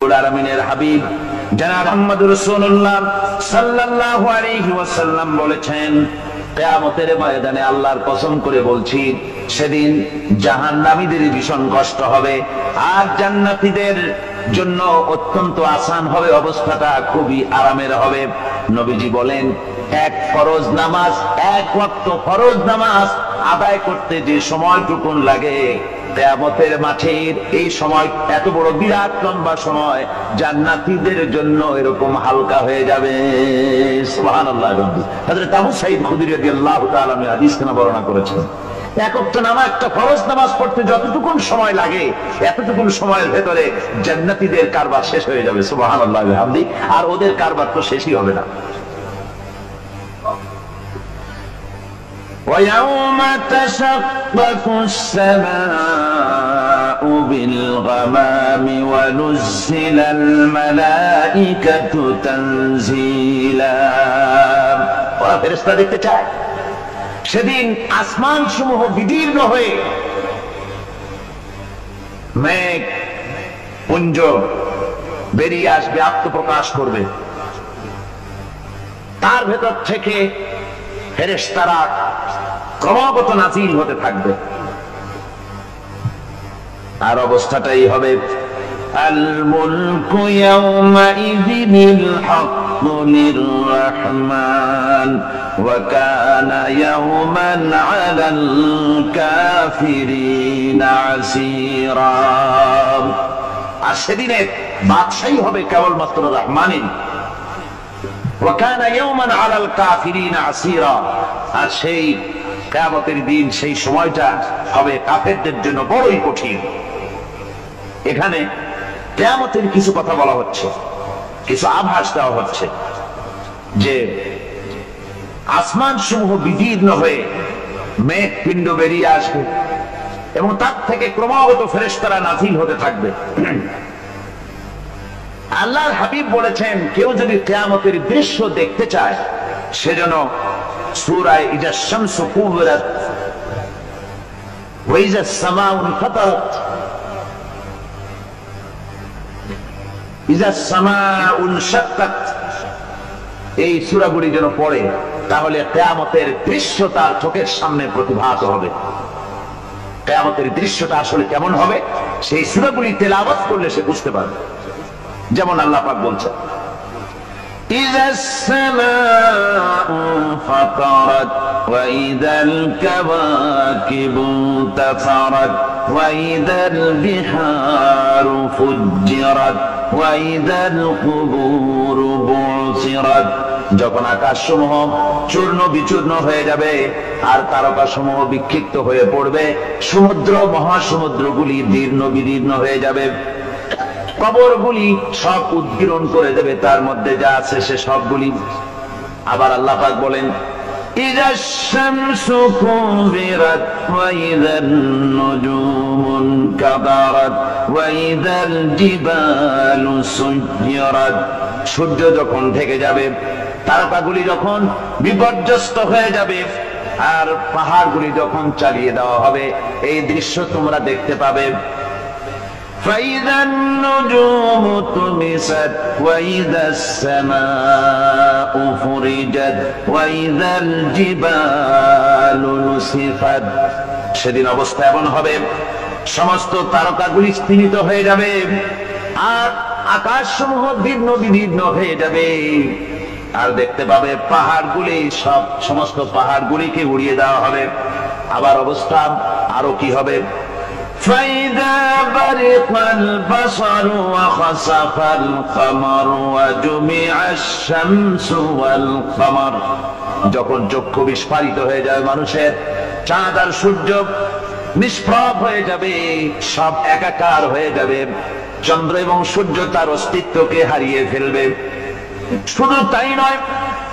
আলামিনের হাবিব জনাব মুহাম্মদুর রাসূলুল্লাহ সাল্লাল্লাহু আলাইহি ওয়াসাল্লাম বলেছেন, কিয়ামতের ময়দানে আল্লাহর কসম করে বলছি, সেদিন জাহান্নামীদের ভীষণ কষ্ট হবে আর জান্নাতীদের জন্য অত্যন্ত আসান হবে, অবস্থাটা খুবই আরামের হবে। নবীজি বলেন, এক ফরজ নামাজ, এক ওয়াক্ত ফরজ নামাজ আদায় করতে যে সময়টুকুন লাগে, কিয়ামতের মাঠের এই সময় এত বড় বিরাট লম্বা সময় জান্নাতীদের জন্য এরকম হালকা হয়ে যাবে। সুবহানাল্লাহ। হযরত আবু সাঈদ খুদরী রাদিয়াল্লাহু তাআলা হাদিস খানা বর্ণনা করেছেন, এক ওয়াক্ত নামাজ, একটা ফরজ নামাজ পড়তে যতটুকুন সময় লাগে, এতটুকুন সময়ের ভেতরে জান্নাতীদের কারবার শেষ হয়ে যাবে। সুবহানাল্লাহ ওয়া বিহামদি। আর ওদের কারবার তো শেষই হবে না। وَيَوْمَ تَشَقَّقُ السَّمَاءُ بِالْغَمَامِ وَنُزِّلَ الْمَلَائِكَةُ تَنزِيلًا। ওরা ফেরেশতা দেখতে চায়, সেদিন আসমান সমূহ বিদীর্ণ হয়ে মেঘ পুঞ্জ বেরিয়ে আসবে, আত্মপ্রকাশ করবে, তার ভেতর থেকে ফেরেশতারা ক্রমাগত নাযিল হতে থাকবে। আর অবস্থাটাই হবে, আল মুলকু ইয়াওমাইযিনিল হাক্কু লিররহমান ওয়া কানা ইয়াওমান আলাল কাফিরিনা আসীরা। আর সেদিনে বাদশাহী হবে কেবলমাত্র রহমানের। ওয়া কানা ইয়াওমান আলাল কাফিরিনা আসীরা। আর সেই কিয়ামতের দিন, সেই সময়টা হবে কাফেরদের জন্য বড়ই কঠিন। এখানে কিয়ামতের কিছু কথা বলা হচ্ছে, কিছু আভাস দেওয়া হচ্ছে যে আসমান সমূহ বিদীর্ণ হয়ে মেঘ পিণ্ড বেরিয়ে আসবে এবং তার থেকে ক্রমাগত ফেরেশতারা নাযিল হতে থাকবে। আল্লাহর হাবিব বলেছেন, কেউ যদি কিয়ামতের দৃশ্য দেখতে চায়, সেজন্য সূরা ইজা শামসু কুবিরাত ওয়া ইজা সামাউ ফাতারাত, ইজা সামাউ শাক্কাত, এই সূরাগুলি যেন পড়ে, তাহলে কিয়ামতের দৃশ্য তার চোখের সামনে প্রতিভাত হবে। কিয়ামতের দৃশ্যটা আসলে কেমন হবে, সেই সূরাগুলি তেলাওয়াত করলে সে বুঝতে পারবে। যেমন আল্লাহ পাক বলছেন, ইযাস সামাউ ফাতারাত ওয়া ইযাল কাওয়াকিবু তাফারাত ওয়া ইযাল বিহারু ফুজ্জিরাত ওয়া ইযাল কুবুরু বুসিরাত। যখন আকাশসমূহ চূর্ণ বিচূর্ণ হয়ে যাবে আর তারকাসমূহ বিক্ষিপ্ত হয়ে পড়বে, সমুদ্র মহাসমুদ্রগুলি দীর্ণ বিদীর্ণ হয়ে যাবে, কবরগুলি সব উদ্গীরণ করে দেবে, তার মধ্যে যা আছে সে সবগুলি। আবার আল্লাহ পাক বলেন, ইযাশ শামসু কুবিরাত ওয়া ইযান নুজুমুন কাদারাত ওয়া ইযাল জিবালু সুয়্যিরাত। সূর্য যখন ঢেকে যাবে, তারকাগুলি যখন বিপর্যস্ত হয়ে যাবে আর পাহাড়গুলি যখন চালিয়ে দেওয়া হবে, এই দৃশ্য তোমরা দেখতে পাবে। فَإِذَا النُّجُومُ طُمِسَتْ وَإِذَا السَّمَاءُ فُرِجَتْ وَإِذَا الْجِبَالُ نُسِفَتْ। সেদিন অবস্থা এমন হবে, সমস্ত তারকাগুলি স্তিমিত হয়ে যাবে আর আকাশসমূহ দীর্ণ বিদীর্ণ হয়ে যাবে। আর দেখতে পাবে পাহাড়গুলি, সমস্ত পাহাড়গুলিকে উড়িয়ে দেওয়া হবে। আবার অবস্থা আরো কি হবে, فَإِذَا بَرِقَ الْبَصَرُ وَخَسَفَ الْقَمَرُ وَجُمِعَ الشَّمْسُ وَالْقَمَرُ। যখন চক্ষু বিস্ফারিত হয়ে যাবে মানুষের, চাঁদ আর সূর্য নিষ্প্রভ হয়ে যাবে, সব একাকার হয়ে যাবে, চন্দ্র এবং সূর্য তার অস্তিত্বকে হারিয়ে ফেলবে। শুধু তাই নয়,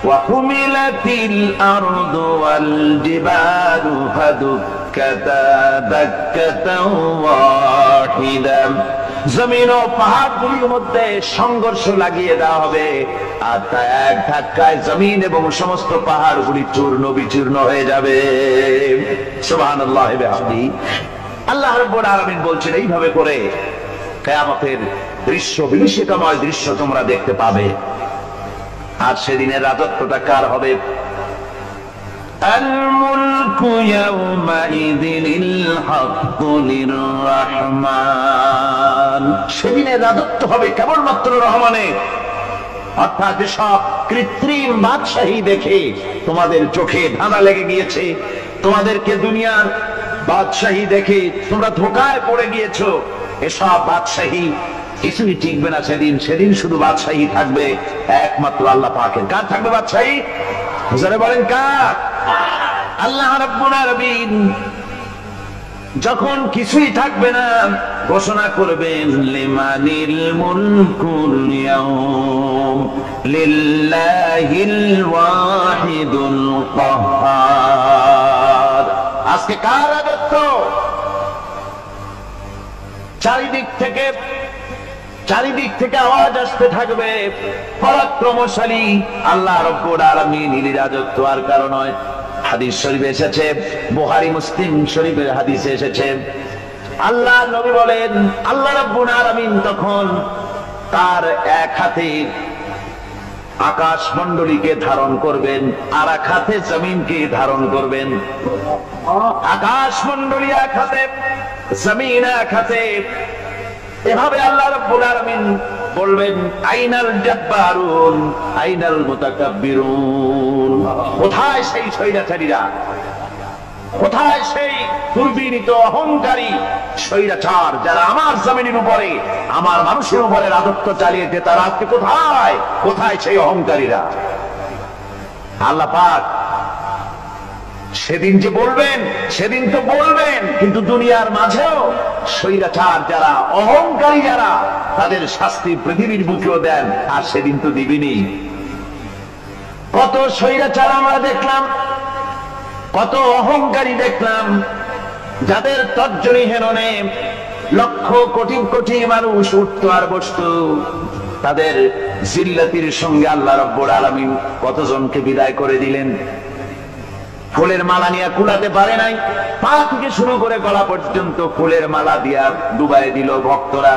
وَحُمِلَتِ الْأَرْضُ وَالْجِبَالُ فَدُكَّتَا دَكَّةً وَاحِدَةً। জমিন ও পাহাড়গুলির মধ্যে সংঘর্ষ লাগিয়ে দেওয়া হবে, আর তা এক ধাক্কায় জমিন এবং সমস্ত পাহাড়গুলি চূর্ণ বিচূর্ণ হয়ে যাবে। সুবহানাল্লাহ ওয়া বিহামদিহি। আল্লাহ রাব্বুল আলামিন বলছেন, এইভাবে করে কিয়ামতের দৃশ্য, বিভীষিকাময় দৃশ্য তোমরা দেখতে পাবে। আর সেদিনের রাজত্বটা কার হবে? الملك يومئذ الحق للرحمن। সেদিনের রাজত্ব হবে কেবলমাত্র রহমানের। অর্থাৎ যেসব কৃত্রিম বাদশাহী দেখে তোমাদের চোখে ধাঁধা লেগে গিয়েছে, তোমাদেরকে দুনিয়ার বাদশাহী দেখে তোমরা ধোঁকায় পড়ে গিয়েছো, এসব বাদশাহী কিছুই টিকবে না সেদিন। সেদিন শুধু বাদশাহী থাকবে একমাত্র আল্লাহ পাকের। কার থাকবে বাদশাহী? হুজুরে বলেন কার? আল্লাহ রাব্বুল আলামিন যখন কিছুই থাকবে না ঘোষণা করবেন লিমানিল মুলকুল ইয়াউম লিল্লাহিল ওয়াহিদুল কাহ্হার। আজকে কার রাজত্ব? চারিদিক থেকে আওয়াজ আসতে থাকবে, পরাক্রমশালী আল্লাহ রাব্বুল আলামিনের রাজত্ব। আর কারণ নয়, হাদিস শরীফে এসেছে, বুখারী মুসলিম শরীফের হাদিসে এসেছে, আল্লাহ নবী বলেন আল্লাহ রাব্বুল আলামিন তখন তার এক হাতে আকাশ মণ্ডলীকে ধারণ করবেন, আর এক হাতে জমিনকে ধারণ করবেন। আকাশ মণ্ডলী এক হাতে, জমিন এক হাতে। এভাবে আল্লাহ রাব্বুল আলামিন বলবেন আইনাল জাব্বারুন আইনাল মুতাকাব্বিরুন। কোথায় সেই স্বৈরাচারীরা? কোথায় সেই দুর্বিনীত অহংকারী স্বৈরাচার যারা আমার জমিনের উপরে, আমার মানুষের উপরে রাজত্ব চালিয়েছে? তারা আজকে কোথায়? কোথায় সেই অহংকারীরা? আল্লাহ পাক সেদিন যে বলবেন, সেদিন তো বলবেন, কিন্তু দুনিয়ার মাঝেও স্বৈরাচার যারা, অহংকারী যারা, তাদের শাস্তি পৃথিবীর বুকেও দেন। আর সেদিন তো দিবেনি। কত স্বৈরাচার আমরা দেখলাম, কত অহংকারী দেখলাম, যাদের তর্জনী হেননে লক্ষ কোটি কোটি মানুষ উঠতো আর বসতো। তাদের জিল্লাতির সঙ্গে আল্লাহ রাব্বুল আলামিন কতজনকে বিদায় করে দিলেন। ফুলের মালা নিয়ে কুলাতে পারে নাই, পা থেকে শুরু করে গলা পর্যন্ত ফুলের মালা দিয়া ডুবাই দিল ভক্তরা।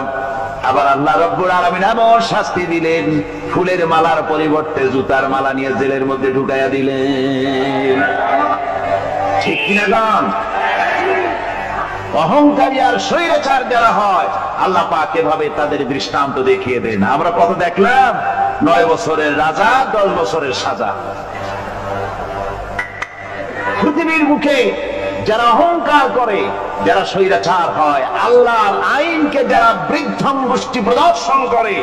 আবার আল্লাহ রাব্বুল আলামিন এমন শাস্তি দিলেন, ফুলের মালার পরিবর্তে জুতার মালা নিয়ে জেলের মধ্যে ঢুকাইয়া দিলেন। ঠিক কিনা গান? অহংকারী আর স্বৈরাচার যারা হয়, আল্লাহ পাক এভাবে তাদের দৃষ্টান্ত দেখিয়ে দেন। আমরা কত দেখলাম, 9 বছরের রাজা 10 বছরের সাজা। পৃথিবীর মুখে যারা অহংকার করে, যারা স্বৈরাচার হয়, আল্লাহর আইনকে যারা বৃদ্ধঙ্গুষ্টি প্রদর্শন করে,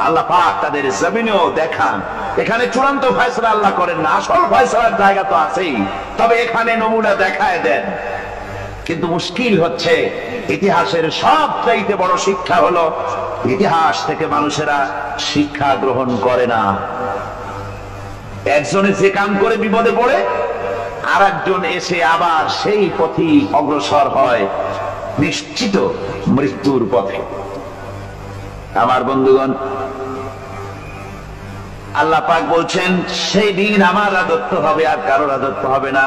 আল্লাহ পাক তাদের জমিনেও দেখান। এখানে চূড়ান্ত ফয়সালা আল্লাহ করেন না, আসল ফয়সালার জায়গা তো আছেই, তবে এখানে নমুনা দেখায় দেন। কিন্তু মুশকিল হচ্ছে, ইতিহাসের সবচাইতে বড় শিক্ষা হলো ইতিহাস থেকে মানুষেরা শিক্ষা গ্রহণ করে না। একজনে যে কাম করে বিপদে পড়ে, আর একজন এসে আবার সেই পথেই অগ্রসর হয়, নিশ্চিত মৃত্যুর পথে। আমার বন্ধুগণ, আল্লাহ পাক বলছেন সেই দিন আমার রাজত্ব হবে, আর কারো রাজত্ব হবে না।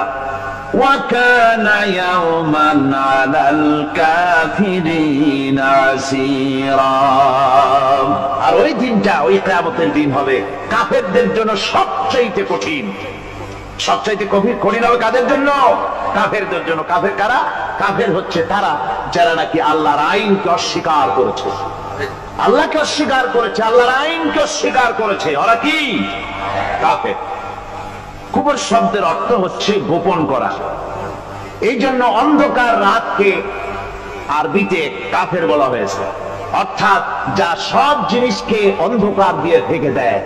ওয়াকানা ইয়াওমান আলাল কাফিরিনা আসীরা। আর ওই দিনটা, ওই কিয়ামতের দিন হবে কাফেরদের জন্য সবচেয়ে কঠিন। সবচাইতে কঠিন হবে কাদের জন্য? কাফেরদের জন্য। কাফের কারা? কাফের হচ্ছে তারা যারা নাকি আল্লাহর আইনকে অস্বীকার করেছে, আল্লাহকে অস্বীকার করেছে, আল্লাহর আইনকে অস্বীকার করেছে। ওরা কি? কাফের। কুফর শব্দের অর্থ হচ্ছে গোপন করা। এই জন্য অন্ধকার রাতকে আরবিতে কাফের বলা হয়েছে, অর্থাৎ যা সব জিনিসকে অন্ধকার দিয়ে ঢেকে দেয়।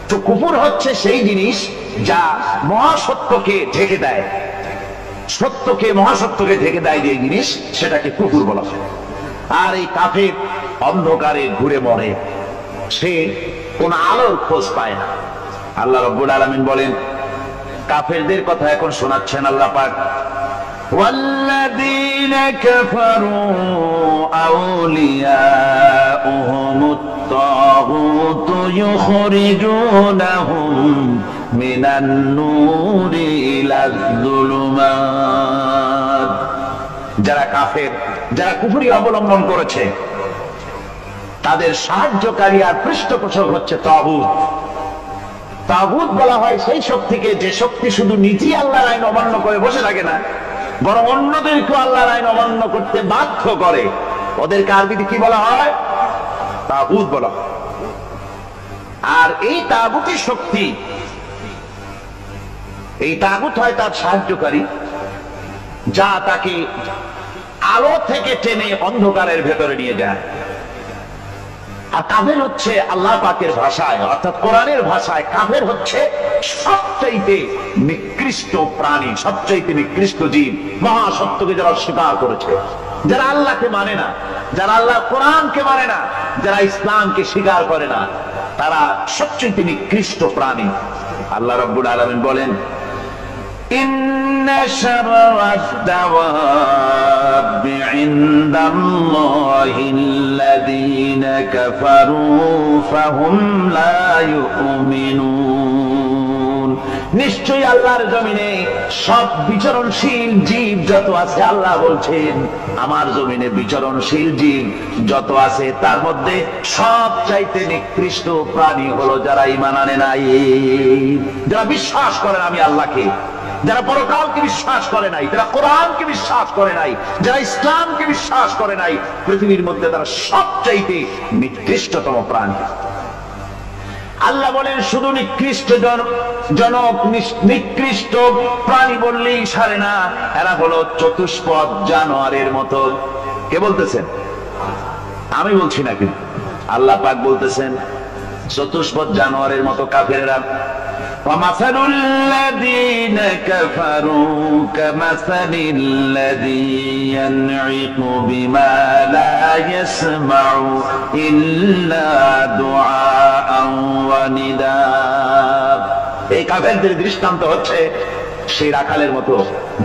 তো কুফর হচ্ছে সেই জিনিস যা মহাসত্যকে ঢেকে দেয়, সত্যকে, মহাসত্যকে ঢেকে দেয় যে জিনিস, সেটাকে কুফর বলা হয়। আর এই কাফের অন্ধকারে ঘুরে মরে, সে কোন আলোর খোঁজ পায় না। আল্লাহ রাব্বুল আলামিন বলেন, কাফেরদের কথা এখন শোনাচ্ছেন আল্লাহ পাক, ওয়াল্লাযীনা কাফারু আউলিয়াউহুমুত তাগুতু ইউখরিজুনাহুম মিনান নূরি ইলাজ যুলুমাত। যারা কাফের, যারা কুফরি অবলম্বন করেছে, তাদের সাহায্যকারী আর পৃষ্ঠপোষক হচ্ছে তাগুত। তাগুত বলা হয় সেই শক্তিকে যে শক্তি শুধু নিজেই আল্লাহর আইন অমান্য করে বসে থাকে না, বরং অন্যদেরকে আল্লাহর আইন অমান্য করতে বাধ্য করে। ওদেরকে আরবিতে কি বলা হয়? তাগুত বলা হয়। আর এই তাগুতি শক্তি, এই তাগুত হয় তার সাহায্যকারী, যা তাকে আলো থেকে টেনে অন্ধকারের ভেতরে নিয়ে যায়। আর কাফের হচ্ছে আল্লাহ পাকের ভাষায় অর্থাৎ কোরআনের ভাষায় কাফের হচ্ছে সবচাইতে নিকৃষ্ট প্রাণী, সবচাইতে নিকৃষ্ট জীব। মহাসত্যকে যারা স্বীকার করেছে, যারা আল্লাহকে মানে না, যারা আল্লাহ কোরআনকে মানে না, যারা ইসলামকে স্বীকার করে না, তারা সবচাইতে নিকৃষ্ট প্রাণী। আল্লাহ রাব্বুল আলামিন বলেন, ইন্না শাররাদ দাওয়াবি ইনদাল্লাহিল্লাযীনা কাফারু ফাহুম লা ইউমিনুন। নিশ্চয়ই আল্লাহর জমিনে সব বিচরণশীল জীব যত আছে, আল্লাহ বলছেন আমার জমিনে বিচরণশীল জীব যত আছে তার মধ্যে সবচাইতে নিকৃষ্ট প্রাণী হলো যারা ঈমান আনে নাই, যারা বিশ্বাস করে না আমি আল্লাহকে, যারা পরকালকে বিশ্বাস করে নাই, যারা কোরআনকে বিশ্বাস করে নাই, যারা ইসলামকে বিশ্বাস করে নাই, পৃথিবীর মধ্যে তারা সবচাইতে নিকৃষ্টতম প্রাণী। আল্লাহ বলেন শুধু নিকৃষ্ট জনক নিকৃষ্ট প্রাণী বললেই সারে না, এরা হলো চতুষ্পদ জানোয়ারের মতো। কে বলতেছেন? আমি বলছি না, কিন্তু আল্লাহ পাক বলতেছেন চতুষ্পদ জানোয়ারের মতো কাফেররা। وَمَثَلُ الَّذِينَ كَفَرُوا كَمَثَلِ الَّذِي يَنْعِقُ بِمَا لَا يَسْمَعُ إِلَّا دُعَاءً وَنِدَاءً। এই কাফেরদের দৃষ্টান্ত হচ্ছে সেই রাখালের মতো,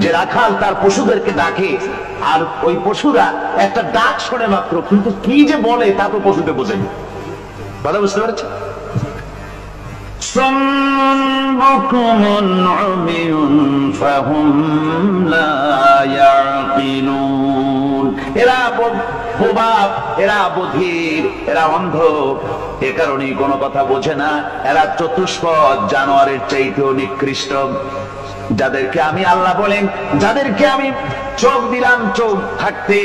যে রাখাল তার পশুদেরকে ডাকে আর ওই পশুরা একটা ডাক শোনে মাত্র, কিন্তু কি যে বলে তা তো পশুতে বোঝে না। কথা বুঝতে পারছেন? এরা বোবা, এরা বধির, এরা অন্ধ, এ কারণেই কোনো কথা বোঝে না। এরা চতুষ্পদ জানোয়ারের চাইতেও নিকৃষ্ট। যাদেরকে আমি আল্লাহ বলেন, যাদেরকে আমি চোখ দিলাম, চোখ থাকতে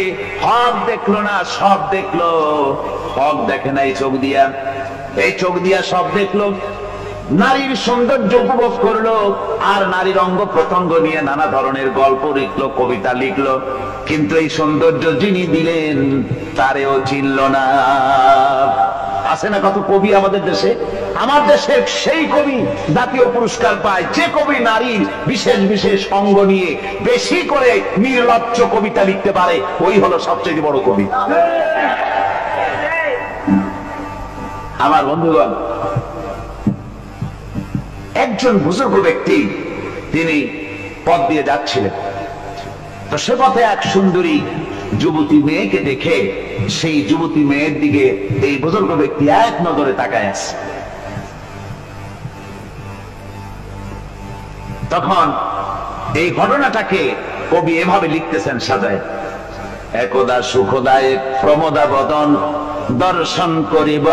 হক দেখলো না, সব দেখলো। হক দেখে না এই চোখ দিয়া, এই চোখ দিয়া সব দেখলো। নারীর সৌন্দর্য উপভোগ করলো আর নারীর অঙ্গ প্রত্যঙ্গ নিয়ে নানা ধরনের গল্প লিখলো, কবিতা লিখলো, কিন্তু এই সৌন্দর্য যিনি দিলেন তারেও চিনল না। আছে না কত কবি আমাদের দেশে? আমার দেশের সেই কবি জাতীয় পুরস্কার পায় যে কবি নারীর বিশেষ বিশেষ অঙ্গ নিয়ে বেশি করে নির্লজ্জ কবিতা লিখতে পারে, ওই হলো সবচেয়ে বড় কবি। আমার বন্ধুগণ, একজন বুজুর্গ ব্যক্তি তিনি পথ দিয়ে যাচ্ছিলেন, তো সে পথে এক সুন্দরী যুবতী মেয়েকে দেখে সেই যুবতী মেয়ের দিকে এই বুজুর্গ ব্যক্তি এক নজরে তাকায় আছে। তখন এই ঘটনাটাকে কবি এভাবে লিখতেছেন সাজায়, একদা সুখদায়ক প্রমোদা বদন দর্শন করিব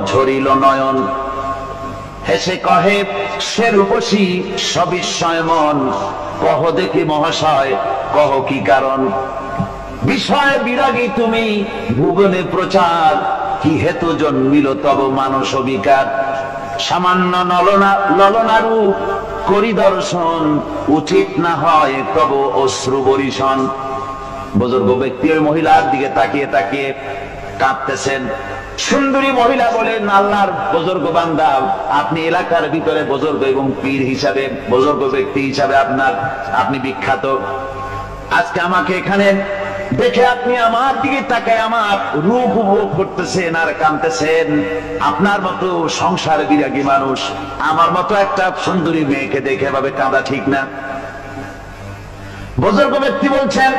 ঝরিল নয়ন, হেসে কহে সে রূপসী সবিস্ময় মন, কহ দেখি মহাশয় কহ কি কারণ, বিষয় বিরাগী তুমি ভুবনে প্রচার, কি হেতু জন্মিল তব মানস বিকার, সামান্য ললনারূপ করি দর্শন, উচিত না হয় তব অশ্রু বরিশন। বুজুর্গ ব্যক্তি ওই মহিলার দিকে তাকিয়ে তাকিয়ে কাঁদতেছেন। সুন্দরী মহিলা বলেন, আল্লাহর বুজুর্গ বান্দা, আপনি এলাকার ভিতরে বুজুর্গ এবং পীর হিসাবে, বুজুর্গ ব্যক্তি হিসাবে আপনি বিখ্যাত। আজকে আমাকে এখানে দেখে আপনি আমার দিকে তাকায় আমার রূপ উপভোগ করতেছেন আর কাঁদতেছেন। আপনার মতো সংসার বিরাগী মানুষ আমার মতো একটা সুন্দরী মেয়েকে দেখে এভাবে কাঁদা ঠিক না। বুজুর্গ ব্যক্তি বলছেন,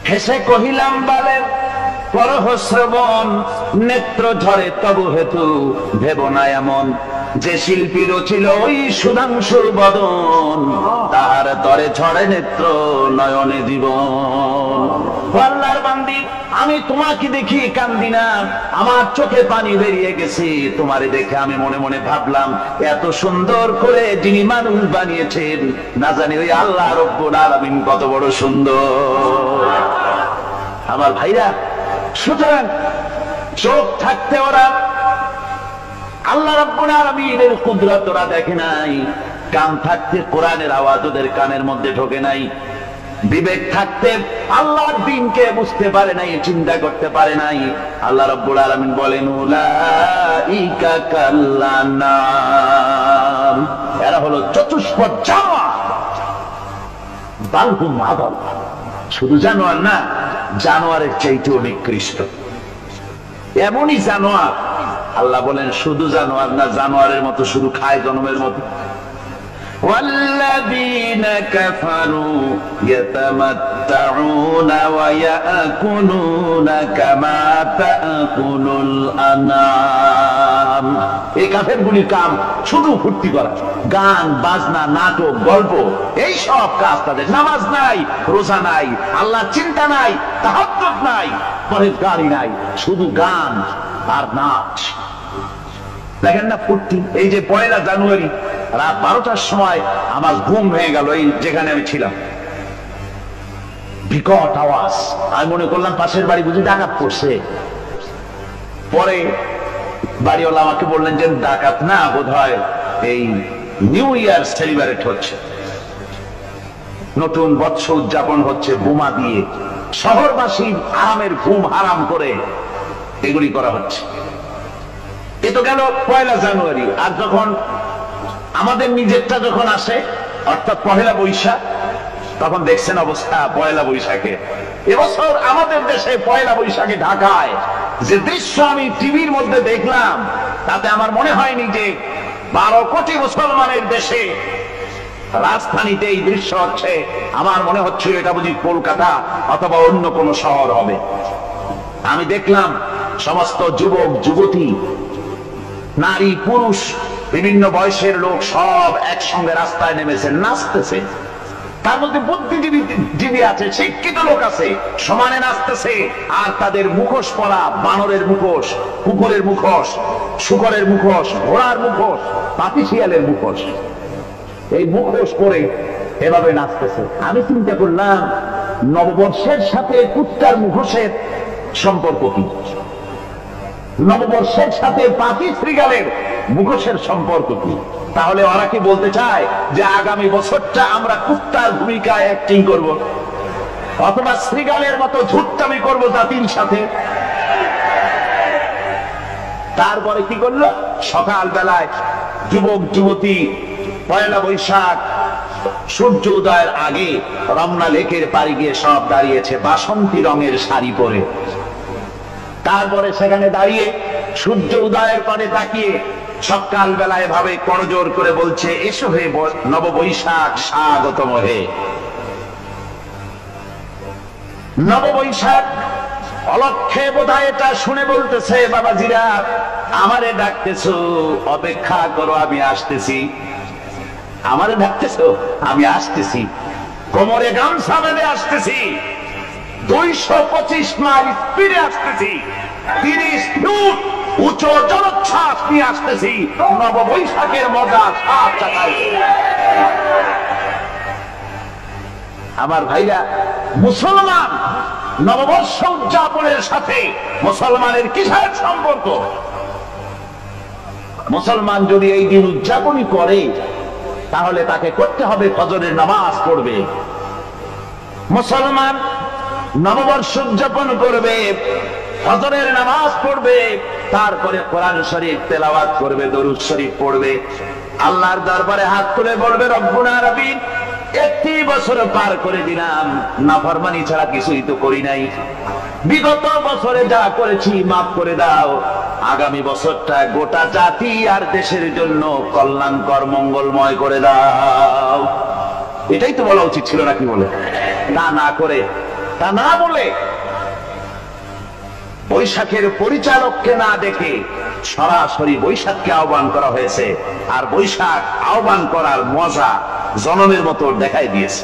হেসে কহিলাম বলেন পরহ শ্রবণ, নেত্র ঝরে তবু হেতু ভেব না এমন, যে শিল্পী রচিল ওই সুধাংশুর বদন, তাহার তরে ছড়ে নেত্র নয়নে জীবন। আল্লাহর বান্দি, আমি তোমাকে দেখি কান্দি না, আমার চোখে পানি বেরিয়ে গেছে। তোমারে দেখে আমি মনে মনে ভাবলাম, এত সুন্দর করে যিনি মানুষ বানিয়েছেন, না জানি ওই আল্লাহ রব্বুল আলামিন কত বড় সুন্দর। আমার ভাইরা, সুতরাং চোখ থাকতে ওরা আল্লাহ রাব্বুল আলামিনের কুদরত ওরা দেখে নাই, কান থাকতে কোরআনের আওয়াজ ওদের কানের মধ্যে ঢোকে নাই, বিবেক থাকতে আল্লাহর দ্বীনকে বুঝতে পারে নাই, চিন্তা করতে পারে নাই। আল্লাহ রাব্বুল আলামিন বলেন, উলাইকা কাল্লানাম, এরা হলো চতুষ্পদ জানোয়ার। বালহুম আদাল, শুধু জানোয়ার না, জানোয়ারের চাইতেও নিকৃষ্ট। এমনই জানোয়ার, আল্লাহ বলেন শুধু জানোয়ার না, জানোয়ারের মতো শুধু খায় জনমের মতো। والذين كفروا يتمتعون ويأكلون كما تأكل الأنعام। এই কাফেরগুলির কাম শুধু ফুর্তি করা, গান বাজনা, নাটক, গল্প, এই সব কাজ তাদের। নামাজ নাই, রোজা নাই, আল্লাহ চিন্তা নাই, তাহাজ্জুদ নাই, পরহেজগারি নাই, শুধু গান আর নাচ। দেখেন না ফুর্তি। এই যে 1 জানুয়ারি রাত 12টার সময় আমার ঘুম ভেঙে গেল, এই যেখানে আমি ছিলাম, বিকট আওয়াজ। আমি মনে করলাম পাশের বাড়ি বুঝি ডাকাত পড়ছে। পরে বাড়িওয়ালা আমাকে বললেন যে ডাকাত না, বোধহয় এই নিউ ইয়ার সেলিব্রেট হচ্ছে, নতুন বৎসর উদযাপন হচ্ছে বোমা দিয়ে, শহরবাসী আরামের ঘুম হারাম করে এগুলি করা হচ্ছে। এ তো গেল 1 জানুয়ারি। আর যখন আমাদের নিজেরটা যখন আসে, অর্থাৎ 1 বৈশাখ, তখন দেখছেন অবস্থা 1 বৈশাখে। এবছর আমাদের দেশে 1 বৈশাখে ঢাকায় যে দৃশ্য আমি টিভির মধ্যে দেখলাম, তাতে আমার মনে হয়নি যে 12 কোটি মুসলমানের দেশে রাজধানীতে এই দৃশ্য হচ্ছে। আমার মনে হচ্ছে এটা বুঝি কলকাতা অথবা অন্য কোন শহর হবে। আমি দেখলাম সমস্ত যুবক যুবতী, নারী পুরুষ, বিভিন্ন বয়সের লোক সব একসঙ্গে রাস্তায় নেমেছে, নাচতেছে। তার মধ্যে বুদ্ধিজীবী আছে, শিক্ষিত লোক আছে, সমানে নাচতেছে। আর তাদের মুখোশ পরা, বানরের মুখোশ, কুকুরের মুখোশ, শূকরের মুখোশ, ঘোড়ার মুখোশ, পাতি শিয়ালের মুখোশ, এই মুখোশ পরে এভাবে নাচতেছে। আমি চিন্তা করলাম, নববর্ষের সাথে কুত্তার মুখোশের সম্পর্ক কি? নববর্ষের সাথে পাতি শ্রীগালের মুখোশের সম্পর্ক কি? তাহলে ওরা কি বলতে চায় যে আগামী বছরটা আমরা কুত্তার ভূমিকায় অ্যাক্টিং করব, অথবা শ্রীগালের মতো ঝুট্টামি করব জাতির সাথে? তারপরে কি করলো? সকাল বেলায় যুবক যুবতী 1 বৈশাখ সূর্য উদয়ের আগে রমনা লেকের পাড়ে গিয়ে সব দাঁড়িয়েছে বাসন্তী রঙের শাড়ি পরে। তারপরে সেখানে দাঁড়িয়ে সূর্য উদয়ের পারে তাকিয়ে সকাল বেলায় ভাবে করজোর করে বলছে, এসো হে নববৈশাখ, স্বাগতম হে নববৈশাখ। অলক্ষে বোধহয় এটা শুনে বলতেছে, বাবাজিরা আমারে ডাকতেছো, অপেক্ষা করো, আমি আসতেছি। আমারে ডাকতেছো, আমি আসতেছি, কোমরে গামছা বেঁধে আসতেছি, 225 মাইল স্পিডে আসতেছি, 30 ফুট উঁচু জলোচ্ছ্বাস নিয়ে আসতেছি, নববৈশাখের মজা সাত চাকায়। আমার ভাইরা, মুসলমান নববর্ষ উদযাপনের সাথে মুসলমানের কিসের সম্পর্ক? মুসলমান যদি এই দিন উদযাপনই করে, তাহলে তাকে করতে হবে ফজরের নামাজ পড়বে। মুসলমান নববর্ষ উদযাপন করবে, ফজরের নামাজ পড়বে, তারপরে কোরআন শরীফ তেলাওয়াত করবে, দরুদ শরীফ পড়বে, আল্লাহর দরবারে হাত তুলে বলবে, রব্বুনা আলামিন, 31 বছর পার করে দিলাম, নাফরমানি ছাড়া কিছুই তো করি নাই, বিগত বছরে যা করেছি মাফ করে দাও, আগামী বছরটা গোটা জাতি আর দেশের জন্য কল্যাণকর মঙ্গলময় করে দাও। এটাই তো বলা উচিত ছিল নাকি? বলে তা না করে, তা না বলে, বৈশাখের পরিচালককে না দেখে সরাসরি বৈশাখকে আহ্বান করা হয়েছে, আর বৈশাখ আহ্বান করার মজা জনমের মতো দেখাই দিয়েছে।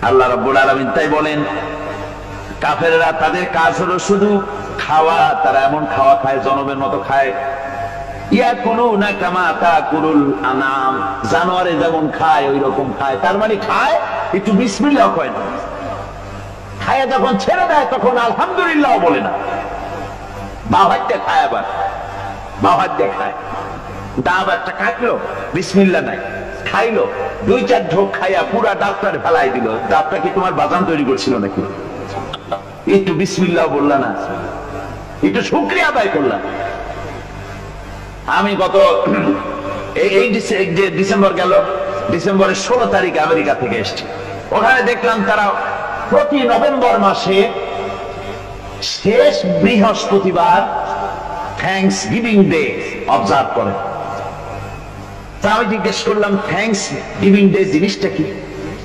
আল্লাহ রাব্বুল আলামিন তাই বলেন, কাফেররা তাদের কাজ হলো শুধু খাওয়া, তারা এমন খাওয়া খায় জনমের মতো খায়। ইয়াকুলুনা কামা তাকুলুল আনাম, জানোয়ারে যেমন খায় ওই রকম খায়। তার মানে খায়, একটু বিসমিল্লাহ কয় না, খায় যখন ছেড়ে দেয় তখন আলহামদুলিল্লাহ বলে না। বাঁ হাত দিয়ে খায়, আবার বাঁ হাত দিয়ে খায়, ডাব একটা কাটলো বিসমিল্লাহ নাই, খাইলো, 2-4 ঢোক খাইয়া পুরা ডাবটার ফেলাই দিল। ডাবটা কি তোমার বাজান তৈরি করছিল নাকি? একটু বিসমিল্লাহ বললা না, একটু শুকরিয়া আদায় করলাম। আমি গত এই ডিসেম্বর গেল, ডিসেম্বরের 16 তারিখ আমেরিকা থেকে এসেছি। ওখানে দেখলাম তারা প্রতি নভেম্বর মাসে শেষ বৃহস্পতিবার থ্যাঙ্কস গিভিং ডে অবজার্ভ করে। তা আমি জিজ্ঞেস করলাম থ্যাঙ্কস গিভিং ডে জিনিসটা কি?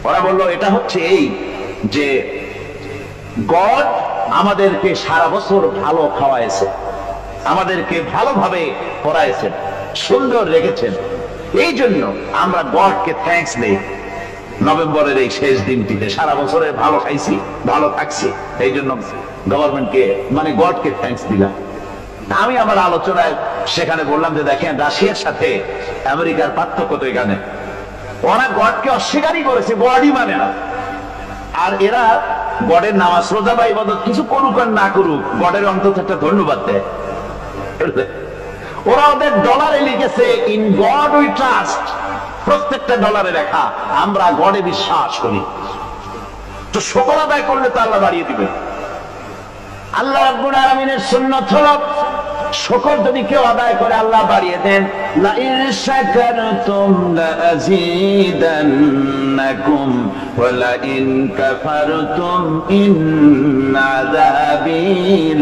ওরা বললো এটা হচ্ছে এই যে গড আমাদেরকে সারা বছর ভালো খাওয়াইছে, আমাদেরকে ভালোভাবে পড়াইছেন, সুন্দর রেখেছেন, এই জন্য আমরা গডকে থ্যাঙ্কস দেই নভেম্বরের এই শেষ দিনটিতে। সারা বছরে ভালো খাইছি, ভালো থাকছি, এই জন্য গভর্নমেন্টকে মানে গডকে থ্যাঙ্কস দিলাম। আমি আমার আলোচনায় সেখানে বললাম যে দেখেন রাশিয়ার সাথে আমেরিকার পার্থক্য তো এখানে, ওরা গডকে অস্বীকারই করেছে, গডই মানে না। আর এরা গডের নামাজ রোজা বা ইবাদত কিছু করুক আর না করুক, গডের অন্তত একটা ধন্যবাদ দেয়। ওরা ওদের ডলারে লিখেছে ইন গড উই ট্রাস্ট, প্রত্যেকটা ডলারে লেখা আমরা গডে বিশ্বাস করি। তো শুকর আদায় করলে তো আল্লাহ বাড়িয়ে দিবে। আল্লাহ রাব্বুল আলামিনের সুন্নাত হলো শুকর যদি কেউ আদায় করে আল্লাহ বাড়িয়ে দেন। লা ইন শাকারতুম লা আযীদান্নাকুম ওয়া লা ইন কাফারতুম ইন্না আযাবী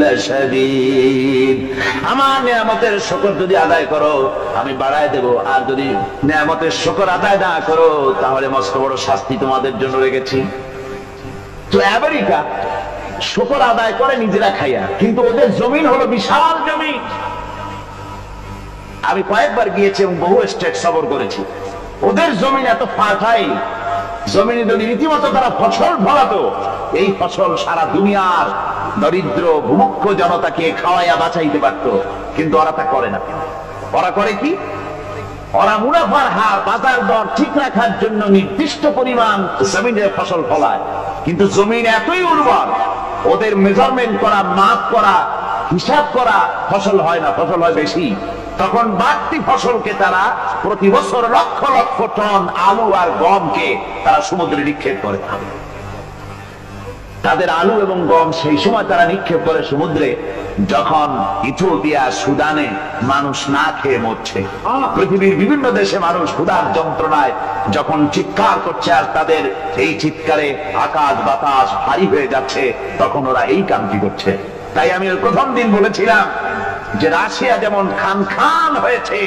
লাশাদীদ। আমার নিয়ামতের শুকর যদি আদায় করো আমি বাড়ায় দেব, আর যদি নিয়ামতের শুকর আদায় না করো তাহলে মস্ত বড় শাস্তি তোমাদের জন্য রেখেছি। তো আমেরিকা শুকর আদায় করে নিজেরা খাইয়া, কিন্তু ওদের জমিন হলো বিশাল জমি। আমি কয়েকবার গিয়েছি এবং বহু স্টেট সফর করেছি। ওদের জমিন এত ফার্টাইল, জমিনে যদি রীতিমতো তারা ফসল ফলাতো, এই ফসল সারা দুনিয়ার দরিদ্র ভূমুক্ষ জনতাকে খাওয়াইয়া বাঁচাইতে পারত। কিন্তু ওরা তা করে না। ওরা করে কি? ওরা মুনাফার হার, বাজার দর ঠিক রাখার জন্য নির্দিষ্ট পরিমাণ জমিনে ফসল ফলায়, কিন্তু জমিন এতই উর্বর ওদের মেজারমেন্ট করা, মাপ করা, হিসাব করা ফসল হয় না, ফসল হয় বেশি। তখন বাড়তি ফসলকে তারা প্রতি বছর লক্ষ লক্ষ টন আলু আর গমকে তারা সমুদ্রে নিক্ষেপ করে। তাদের আলু এবং গম সেই সময় তারা নিক্ষেপ করে সমুদ্রে যখন ইথিওপিয়া, সুদানে মানুষ না খেয়ে মরছে। পৃথিবীর বিভিন্ন দেশে মানুষ ক্ষুধার যন্ত্রণায় যখন চিৎকার করছে, আর তাদের এই চিৎকারে আকাশ বাতাস ভারী হয়ে যাচ্ছে, তখন ওরা এই কামটি করছে। তাই আমি প্রথম দিন বলেছিলাম যে রাশিয়া যেমন খান খান হয়েছে,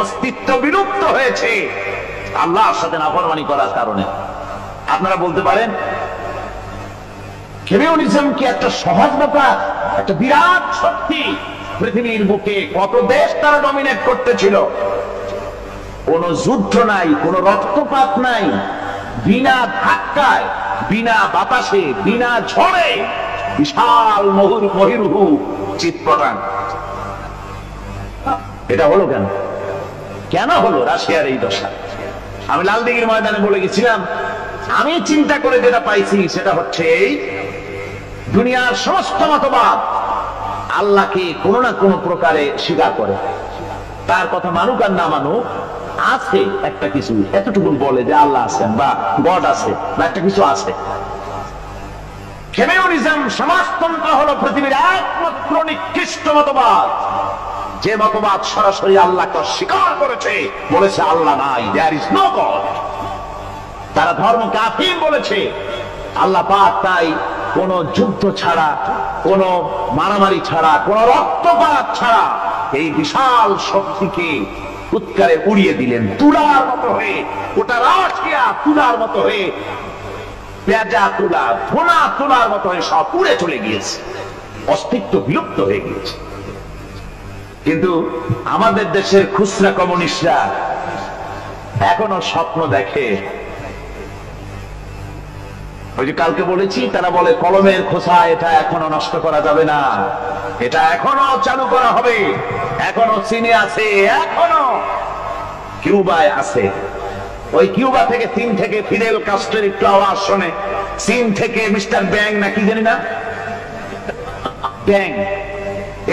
অস্তিত্ব বিলুপ্ত হয়েছে আল্লাহর সাথে নাফরমানি করার কারণে। আপনারা বলতে পারেন কমিউনিজম কি একটা সহজ ব্যাপার? একটা বিরাট শক্তি। পৃথিবীর বুকে কত দেশ তারা ডমিনেট করতেছিল, কোন যুদ্ধ নাই, কোন রক্তপাত নাই, বিনা ধাক্কায়, বিনা বাতাসে, বিনা ঝড়ে বিশাল মহিরুহু চিৎপটান। এটা হলো কেন? কেন হলো রাশিয়ার এই দশা? আমি লালদিঘির ময়দানে বলে গেছিলাম, আমি চিন্তা করে যেটা পাইছি সেটা হচ্ছে এই, দুনিয়ার সমস্ত মতবাদ আল্লাহকে কোনো না কোনো প্রকারে স্বীকার করে। তার কথা মানুক আর না মানুক, আছে একটা কিছু, এতটুকু বলে যে আল্লাহ আছেন বা গড আছে বা একটা কিছু আছে। কমিউনিজম, সমাজতন্ত্র হলো পৃথিবীর একমাত্র নিকৃষ্ট মতবাদ, যে মতবাদ সরাসরি আল্লাহকে স্বীকার করেছে, বলেছে আল্লাহ নাই, দেয়ার ইজ নো গড। তারা ধর্মকে আফিম বলেছে। আল্লাহ পাক তাই কোন যুদ্ধ ছাড়া, কোন মারামারি ছাড়া, কোন রক্তপাত ছাড়া এই বিশাল শক্তিকে উৎকারে উড়িয়ে দিলেন, তুলার মতো হয়ে। ওটা রাশিয়া তুলার মতো হয়ে, পেঁজা তুলা, ধোনা তুলার মতো হয়ে সব উড়ে চলে গিয়েছে। অস্তিত্ব বিলুপ্ত হয়ে গিয়েছে। কিন্তু আমাদের দেশের খুচরা কমিউনিস্টরা এখনো স্বপ্ন দেখে। ওই যে কালকে বলেছি, তারা বলে কলমের খোসা এটা এখনো নষ্ট করা যাবে না, এটা এখনো চালু করা হবে। এখনো চীনে আছে, এখনো কিউবায় আছে। ওই কিউবা থেকে, চীন থেকে ফিদেল কাস্ট্রোর একটু আওয়াজ শোনে, চীন থেকে মিস্টার ব্যাং নাকি জানি না, ব্যাং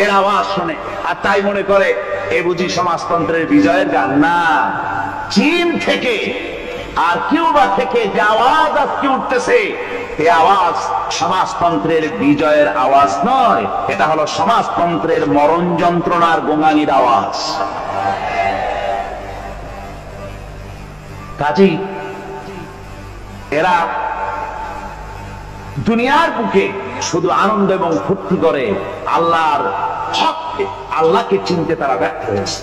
এর আওয়াজ শোনে, আর তাই মনে করে এ বুঝি সমাজতন্ত্রের বিজয়ের গান। না, চীন থেকে আর কিউবা থেকে যে আওয়াজ আজকে উঠতেছে, এই আওয়াজ সমাজতন্ত্রের বিজয়ের আওয়াজ নয়, এটা হলো সমাজতন্ত্রের মরণ যন্ত্রণার গোঙানির আওয়াজ। কাজেই এরা দুনিয়ার বুকে শুধু আনন্দ এবং ফুর্তি করে, আল্লাহর হককে, আল্লাহকে চিনতে তারা ব্যর্থ হয়েছে।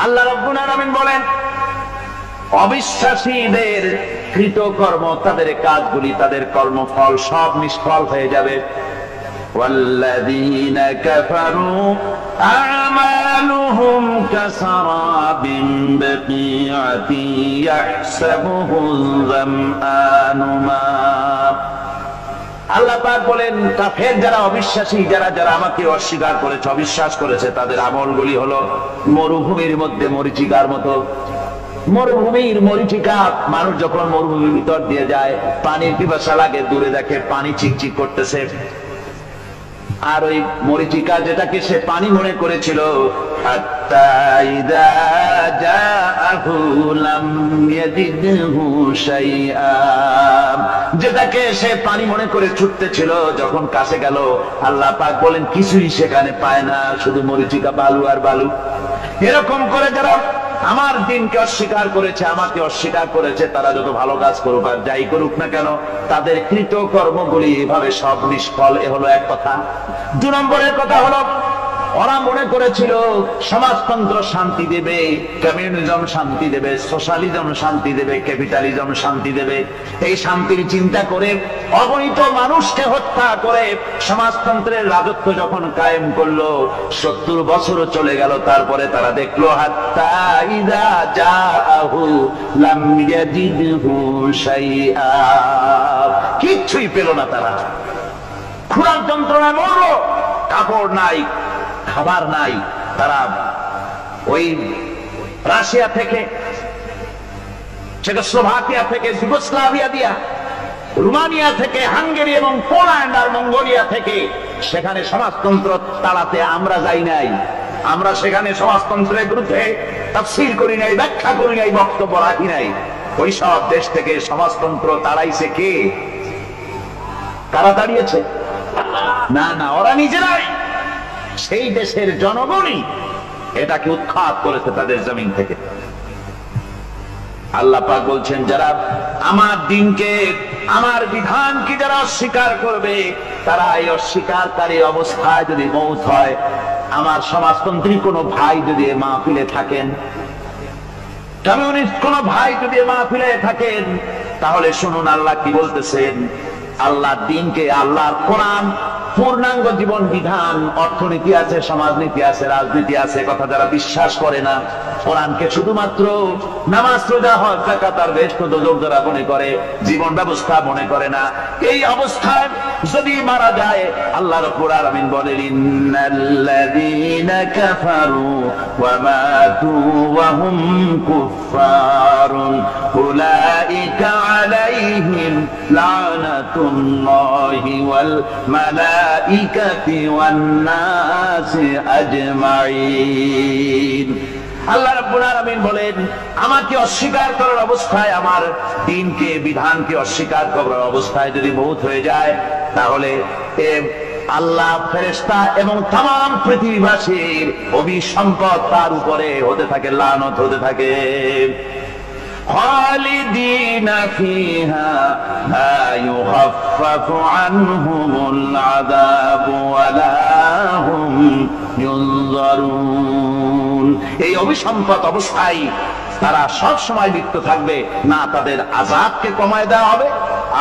আল্লাহ রাব্বুল আলামিন বলেন, অবিশ্বাসীদের কৃতকর্ম, তাদের কাজগুলি, তাদের কর্মফল সব নিষ্ফল হয়ে যাবে। والذين كفروا أعمالهم كسراب بقيعة يحسبه الظمآن ماء। আল্লাহ পাক বলেন, কাফের যারা, অবিশ্বাসী যারা, যারা আমাকে অস্বীকার করেছে, অবিশ্বাস করেছে, তাদের আমলগুলি হলো মরুভূমির মধ্যে মরীচিকার মতো। মরুভূমির মরীচিকা, মানুষ যখন মরুভূমির ভিতর দিয়ে যায়, পানির পিপাসা লাগে, দূরে দেখে পানি চিকচিক করতেছে, আর ওই মরীচিকা যেটাকে সে পানি মনে করেছিল, যেটাকে সে পানি মনে করে ছুটতেছিল, যখন কাছে গেল, আল্লাহ পাক বলেন কিছুই সেখানে পায় না, শুধু মরীচিকা, বালু আর বালু। এরকম করে যারা আমার দিনকে অস্বীকার করেছে, আমাকে অস্বীকার করেছে, তারা যত ভালো কাজ করুক আর যাই করুক না কেন, তাদের কৃত কর্মগুলি এভাবে সব নিষ্ফল। এ হলো এক কথা। 2 নম্বরের কথা হলো, ওরা মনে করেছিল সমাজতন্ত্র শান্তি দেবে, কমিউনিজম শান্তি দেবে, সোশ্যালিজম শান্তি দেবে, ক্যাপিটালিজম শান্তি দেবে। এই শান্তির চিন্তা করে অগণিত মানুষকে হত্যা করে সমাজতন্ত্রের রাজত্ব যখন কায়েম করলো, 70 বছর চলে গেল, তারপরে তারা দেখলো হাত্তা ইযা জাআহু লাম ইয়াজিদহু শাইআ, কিচ্ছুই পেল না। তারা ক্ষুধার যন্ত্রণা মরলো, কাপড় নাই, খাবার নাই। তারা ওই রাশিয়া থেকে, চেকোস্লোভাকিয়া থেকে, যুগোস্লাভিয়া দিয়া, রোমানিয়া থেকে, হাঙ্গেরি এবং পোল্যান্ড আর মঙ্গোলিয়া থেকে, সেখানে সমাজতন্ত্র তাড়াতে আমরা যাই নাই। আমরা সেখানে সমাজতন্ত্রের বিরুদ্ধে তাফসীর করি নাই, ব্যাখ্যা করি নাই, বক্তব্য রাখি নাই। ওই সব দেশ থেকে সমাজতন্ত্র তাড়াইছে কে? কারা দাঁড়িয়েছে? না না, ওরা নিজেরাই, সেই দেশের জনগণই এটাকে উৎখাত করেছে তাদের জমিন থেকে। আল্লাহ পাক বলছেন, যারা আমার দিনকে, আমার বিধানকে যারা অস্বীকার করবে, তারা এই অস্বীকারী অবস্থায় যদি মৌত হয়, আমার সমাজতন্ত্রী কোনো ভাই যদি মাহফিলে থাকেন, কমিউনিস্ট কোনো ভাই যদি মাহফিলে থাকেন, তাহলে শুনুন আল্লাহ কি বলতেছেন। আল্লাহর দিনকে, আল্লাহর কোরআন, পূর্ণাঙ্গ জীবন বিধান, অর্থনীতি আছে, সমাজনীতি আছে, রাজনীতি আছে, কথা যারা বিশ্বাস করে না, কোরআনকে শুধুমাত্র নামাজ, রোজা, হজ, যাকাত আর বেহেশত দোজখ যারা মনে করে, জীবন ব্যবস্থা মনে করে না, এই অবস্থায় যদি মারা যায়, আল্লাহ রাব্বুল আলামিন বলেন, ইন্নাল্লাযীনা কাফারু ওয়া মাতু ওয়া হুম কুফফারুন উলাইকা আলাইহিম লানাতুল্লাহি ওয়াল মালাইকাতি ওয়ান নাসি আজমাইন। আল্লাহ রাব্বুল আলামিন বলেন, আমাকে অস্বীকার করার অবস্থায়, আমার দ্বীনকে, বিধানকে অস্বীকার করার অবস্থায় যদি মওত হয়ে যায়, তাহলে আল্লাহ, ফেরেশতা এবং तमाम পৃথিবীবাসীর অভিসম্পদ তার উপরে হতে থাকে, লানত হতে থাকে। খালিদিনা ফিহা লা ইউখাফফাফু আনহুমুল আযাবু ওয়া লা হুম ইউনজারুন। এই অভিসম্পদ অবস্থায় তারা সব সময় লিপ্ত থাকবে, না তাদের আযাবকে কমায় দেওয়া হবে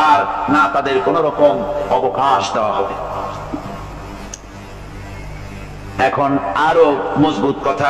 আর না তাদের কোন রকম অবকাশ দেওয়া হবে। এখন আরো মজবুত কথা